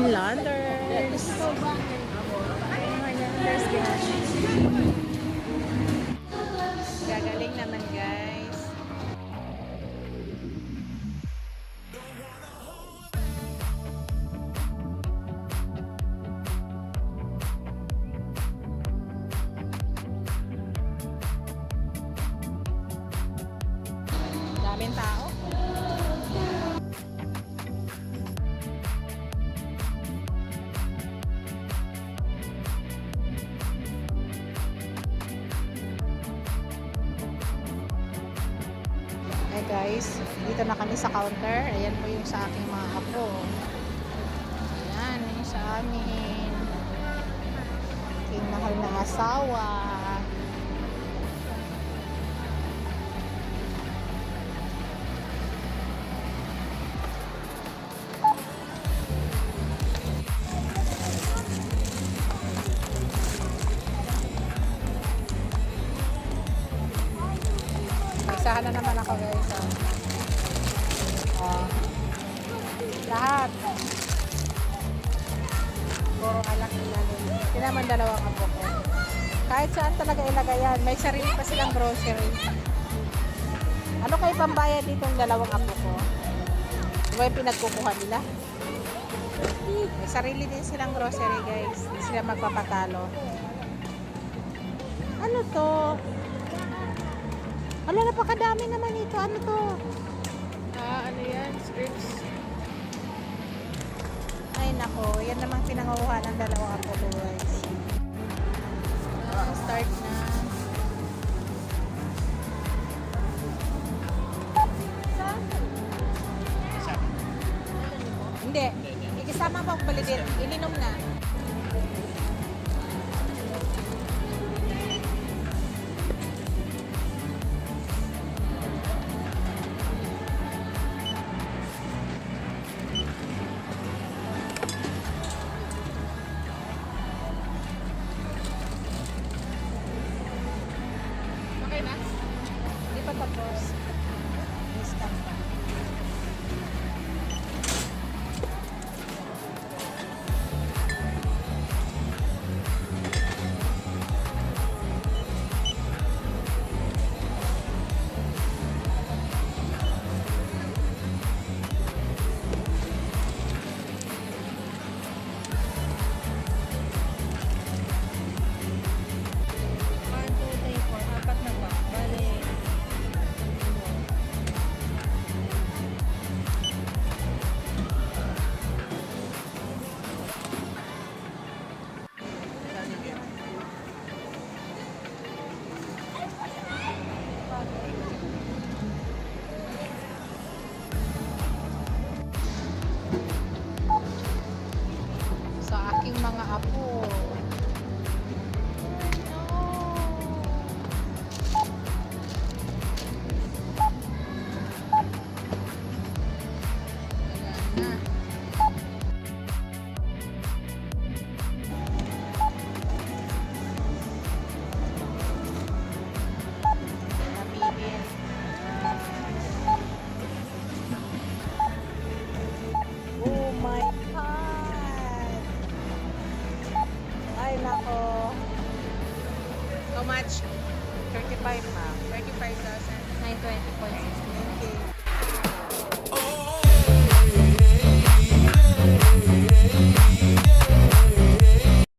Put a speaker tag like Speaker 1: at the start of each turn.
Speaker 1: Highlanders. Highlanders, guys. Gagaling naman, guys. Daming tao. Hey guys, dito na kami sa counter. Ayan po yung sa aking mga apo. Ayan, yung sa amin. Aking mahal na asawa. Isahan na naman ako guys. Oh. Lahat. Puro alak ilalim. Hindi naman dalawang apo ko. Kahit saan talaga ilagay yan. May sarili pa silang grocery. Ano kayo pambayad ditong dalawang apo ko? Di ba yung pinagkukuha nila? May sarili din silang grocery guys. Hindi sila magpapatalo. Ano to? Wala, napakadami naman ito. Ano to?
Speaker 2: Ano yan? Scripts.
Speaker 1: Ay nako, yan namang pinanguha ng dalawang apo ko guys.
Speaker 2: Start na.
Speaker 1: Hindi. Ikisama mo ang baligid. Ininom na.
Speaker 2: Okay na?
Speaker 1: Hindi pa tapos. Discount pa.
Speaker 2: Apat na ba? Bale.
Speaker 1: Sa aking mga apo. Napipin. Oh my God! Ay nako.
Speaker 2: How much?
Speaker 1: 35 pa.
Speaker 2: 35,000.
Speaker 1: 920.6.